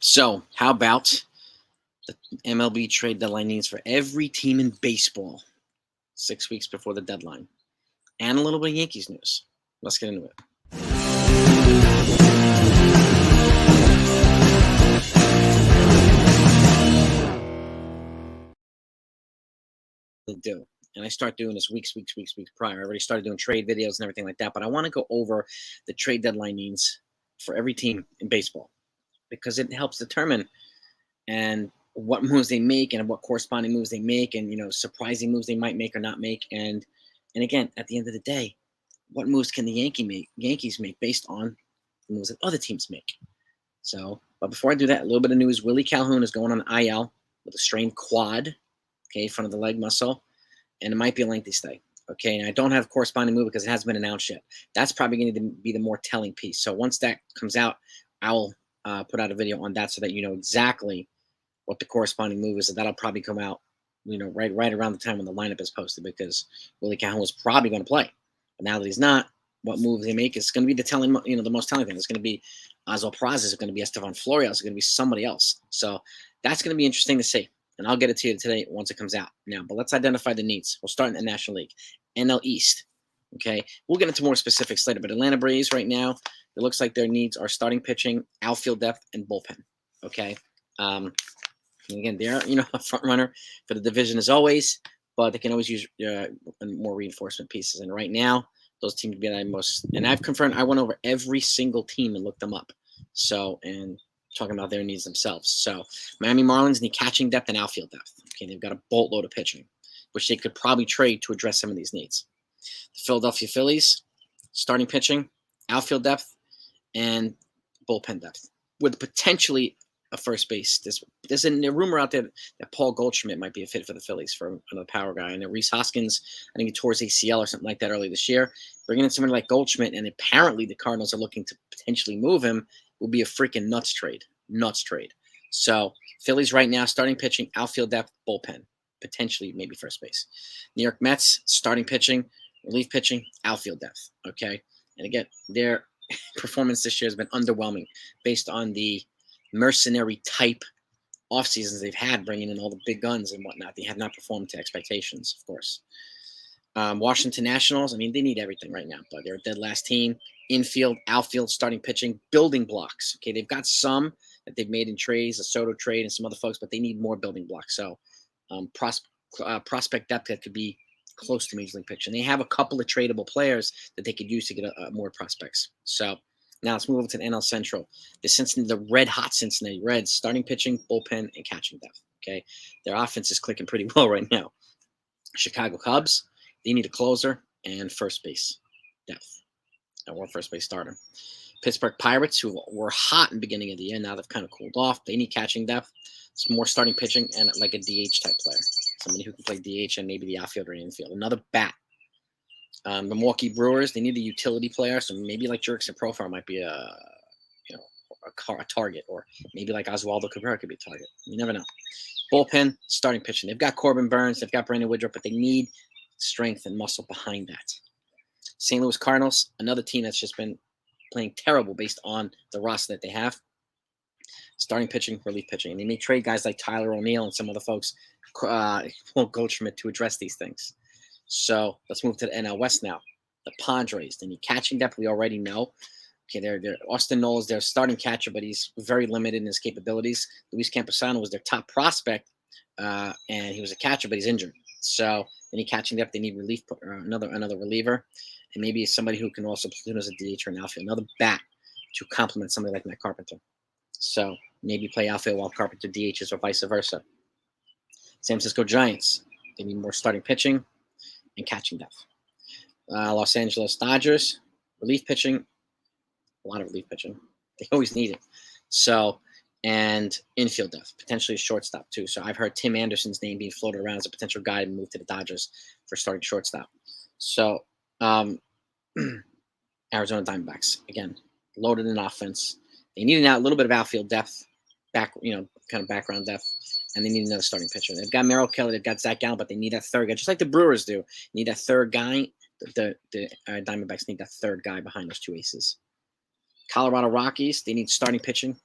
So, how about the MLB trade deadline needs for every team in baseball 6 weeks before the deadline? And a little bit of Yankees news. Let's get into it. Do. And I start doing this weeks prior. I already started doing trade videos and everything like that. But I want to go over the trade deadline needs for every team in baseball because it helps determine and what moves they make and what corresponding moves they make and surprising moves they might make or not make. And again, at the end of the day, what moves can the Yankees make based on the moves that other teams make? So, but before I do that, a little bit of news. Willie Calhoun is going on IL with a strained quad, in front of the leg muscle, and it might be a lengthy stay. Okay, and I don't have corresponding move because it hasn't been announced yet. That's probably going to be the more telling piece. So once that comes out, I'll put out a video on that so that you know exactly what the corresponding move is, and that'll probably come out, right around the time when the lineup is posted because Willie Calhoun was probably going to play. But now that he's not, what move they make is going to be the most telling thing. It's going to be Oswald Peraza, it's going to be Estevan Florial, it's going to be somebody else. So that's going to be interesting to see. And I'll get it to you today once it comes out. Now, but let's identify the needs. We'll start in the National League. NL East. Okay. We'll get into more specifics later. But Atlanta Braves right now, it looks like their needs are starting pitching, outfield depth, and bullpen. Okay. And again, they're a front runner for the division as always, but they can always use more reinforcement pieces. And right now, those teams be the most. And I've confirmed. I went over every single team and looked them up. So and talking about their needs themselves. So Miami Marlins need catching depth and outfield depth. Okay, they've got a boatload of pitching, which they could probably trade to address some of these needs. The Philadelphia Phillies, starting pitching, outfield depth, and bullpen depth, with potentially a first base. There's a rumor out there that Paul Goldschmidt might be a fit for the Phillies for another power guy. And then Rhys Hoskins, I think he tore his ACL or something like that early this year. Bringing in somebody like Goldschmidt, and apparently the Cardinals are looking to potentially move him, will be a freaking nuts trade. So Phillies right now, starting pitching, outfield depth, bullpen, potentially maybe first base. New York Mets, starting pitching, relief pitching, outfield depth. Okay. And again, their performance this year has been underwhelming based on the mercenary type off seasons they've had, bringing in all the big guns and whatnot. They have not performed to expectations, of course. Washington Nationals, they need everything right now, but they're a dead last team. Infield, outfield, starting pitching, building blocks. Okay, they've got some that they've made in trades, a Soto trade and some other folks, but they need more building blocks. So prospect depth that could be close to Major League pitching. They have a couple of tradable players that they could use to get more prospects. So now let's move over to the NL Central. The red hot Cincinnati Reds, starting pitching, bullpen, and catching depth. Okay, their offense is clicking pretty well right now. Chicago Cubs, they need a closer and first base depth, or first base starter. Pittsburgh Pirates, who were hot in the beginning of the year, now they've kind of cooled off. They need catching depth. It's more starting pitching and like a DH type player, somebody who can play DH and maybe the outfield or infield. Another bat. The Milwaukee Brewers, they need a utility player, so maybe like Jurickson Profar might be a target, or maybe like Oswaldo Cabrera could be a target. You never know. Bullpen, starting pitching. They've got Corbin Burnes, they've got Brandon Woodruff, but they need strength and muscle behind that. St. Louis Cardinals, another team that's just been playing terrible based on the roster that they have. Starting pitching, relief pitching. And they may trade guys like Tyler O'Neill and some other folks, Goldschmidt, to address these things. So let's move to the NL West now. The Padres, they need catching depth. We already know. Okay, they're Austin Knowles, their starting catcher, but he's very limited in his capabilities. Luis Camposano was their top prospect, and he was a catcher, but he's injured. So they need catching depth. They need relief, another reliever, and maybe somebody who can also platoon as a DH or an outfield, another bat to complement somebody like Matt Carpenter. So maybe play outfield while Carpenter DHs or vice versa. San Francisco Giants, they need more starting pitching and catching depth. Los Angeles Dodgers, relief pitching, a lot of relief pitching. They always need it. So, and infield depth, potentially a shortstop too. So I've heard Tim Anderson's name being floated around as a potential guy to move to the Dodgers for starting shortstop. So Arizona Diamondbacks, again, loaded in offense. They need a little bit of outfield depth, kind of background depth, and they need another starting pitcher. They've got Merrill Kelly, they've got Zach Gallen, but they need that third guy, just like the Brewers do. Need that third guy. The Diamondbacks need that third guy behind those two aces. Colorado Rockies, they need starting pitching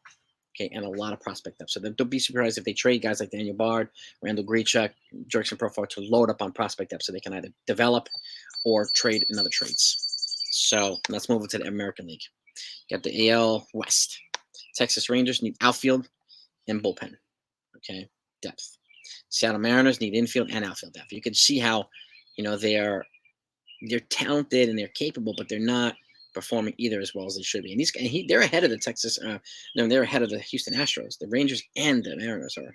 Okay, and a lot of prospect depth. So don't be surprised if they trade guys like Daniel Bard, Randall Grichuk, Jurickson Profar to load up on prospect depth so they can either develop or trade in other trades. So let's move into the American League. Got the AL West. Texas Rangers need outfield and bullpen. Okay, depth. Seattle Mariners need infield and outfield depth. You can see how, they're talented and they're capable, but they're not performing either as well as they should be. And they're ahead of the they're ahead of the Houston Astros. The Rangers and the Mariners are.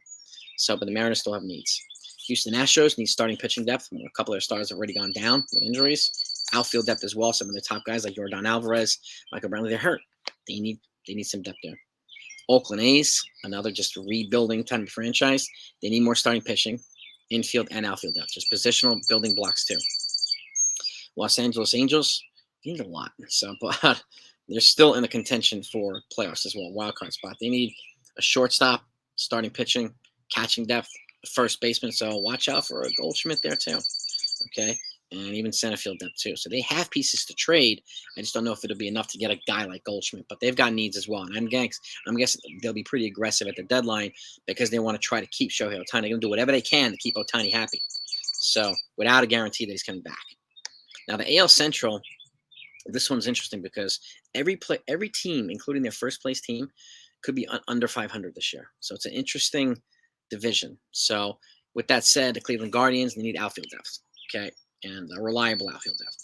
So, but the Mariners still have needs. Houston Astros need starting pitching depth. A couple of their stars have already gone down with injuries. Outfield depth as well. Some of the top guys like Yordan Alvarez, Michael Brantley, they're hurt. They need some depth there. Oakland A's, another just rebuilding type of franchise. They need more starting pitching, infield and outfield depth. Just positional building blocks too. Los Angeles Angels need a lot. So, but they're still in the contention for playoffs as well, wild card spot. They need a shortstop, starting pitching, catching depth, first baseman. So watch out for a Goldschmidt there too. Okay. And even center field depth too. So they have pieces to trade. I just don't know if it'll be enough to get a guy like Goldschmidt, but they've got needs as well. And I'm guessing they'll be pretty aggressive at the deadline because they want to try to keep Shohei Ohtani. They're going to do whatever they can to keep Ohtani happy. So without a guarantee that he's coming back. Now the AL Central, this one's interesting because every team, including their first place team, could be under 500 this year. So it's an interesting division. So with that said, the Cleveland Guardians, they need outfield depth. Okay. And a reliable outfield depth.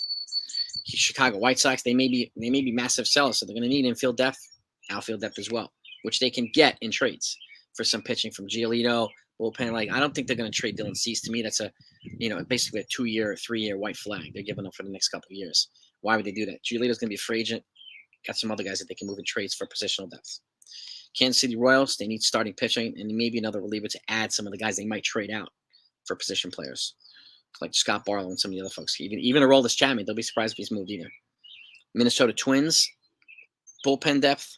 Chicago White Sox, they may be massive sellers, so they're going to need infield depth, outfield depth as well, which they can get in trades for some pitching from Giolito, bullpen. Like I don't think they're going to trade Dylan Cease. To me, that's basically a 2-year, 3-year white flag they're giving up for the next couple of years. Why would they do that? Giolito's going to be a free agent. Got some other guys that they can move in trades for positional depth. Kansas City Royals, they need starting pitching and maybe another reliever to add some of the guys they might trade out for position players, like Scott Barlow and some of the other folks. Even Aroldis Chapman, they'll be surprised if he's moved either. Minnesota Twins, bullpen depth,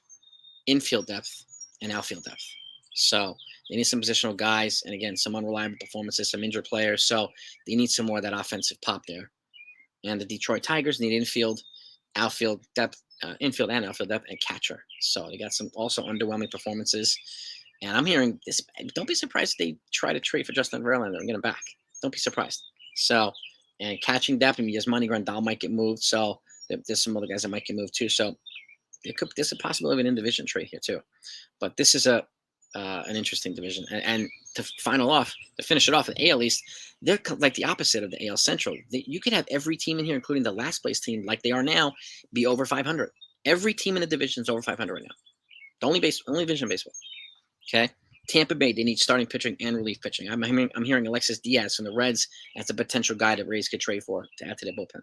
infield depth, and outfield depth. So they need some positional guys, and again, some unreliable performances, some injured players. So they need some more of that offensive pop there. And the Detroit Tigers need infield, outfield depth, infield and outfield depth, and catcher. So they got some also underwhelming performances. And I'm hearing this. Don't be surprised if they try to trade for Justin Verlander and get him back. Don't be surprised. So, and catching depth, and Yasmani Grandal might get moved. So there's some other guys that might get moved too. So there's a possibility of an in-division trade here too. But this is an interesting division. And to finish it off, the AL East, they're like the opposite of the AL Central. You could have every team in here, including the last place team, like they are now, be over 500. Every team in the division is over 500 right now. The only division in baseball. Okay. Tampa Bay, they need starting pitching and relief pitching. I'm hearing Alexis Diaz from the Reds as a potential guy that Rays could trade for to add to their bullpen.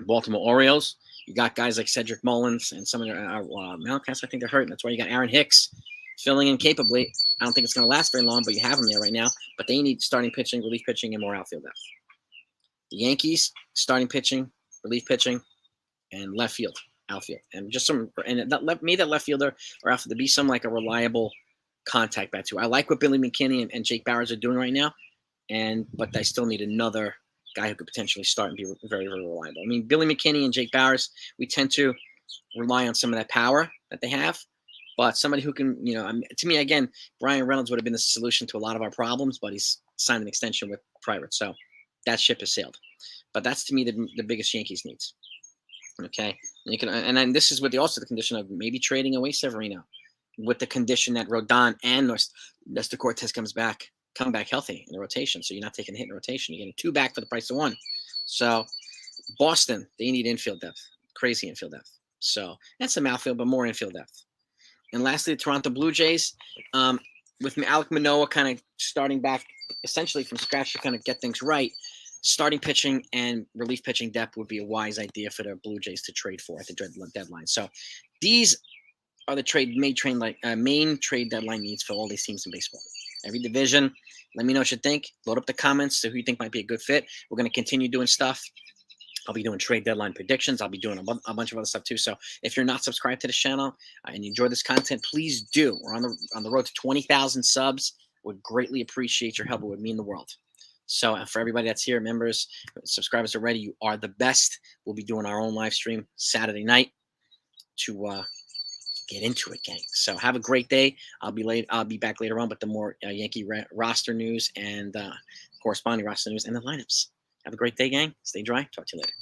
Baltimore Orioles, you got guys like Cedric Mullins and some of their Malcast, I think they're hurt. And that's why you got Aaron Hicks filling in capably. I don't think it's going to last very long, but you have him there right now. But they need starting pitching, relief pitching, and more outfield depth. The Yankees, starting pitching, relief pitching, and left field, outfield. And just that left fielder or outfield to be some like a reliable contact bat too. I like what Billy McKinney and Jake Bowers are doing right now, but I still need another guy who could potentially start and be very, very reliable. I mean, Billy McKinney and Jake Bowers, we tend to rely on some of that power that they have, but somebody who can, to me, again, Brian Reynolds would have been the solution to a lot of our problems, but he's signed an extension with Private, so that ship has sailed. But that's, to me, the biggest Yankees needs. Okay, and then this is with the condition of maybe trading away Severino, with the condition that Rodon and Nestor Cortes come back healthy in the rotation. So you're not taking a hit in rotation. You're getting 2 back for the price of 1. So Boston, they need infield depth, crazy infield depth. So that's some outfield, but more infield depth. And lastly, the Toronto Blue Jays, with Alek Manoah kind of starting back essentially from scratch to kind of get things right. Starting pitching and relief pitching depth would be a wise idea for the Blue Jays to trade for at the deadline. So these are the main trade deadline needs for all these teams in baseball. Every division. Let me know what you think. Load up the comments to who you think might be a good fit. We're going to continue doing stuff. I'll be doing trade deadline predictions. I'll be doing a bunch of other stuff too. So if you're not subscribed to the channel and you enjoy this content, please do. We're on the road to 20,000 subs. Would greatly appreciate your help. It would mean the world. So for everybody that's here, members, subscribers already, you are the best. We'll be doing our own live stream Saturday night to get into it, gang. So have a great day. I'll be back later on with the more Yankee roster news and corresponding roster news and the lineups. Have a great day, gang. Stay dry. Talk to you later.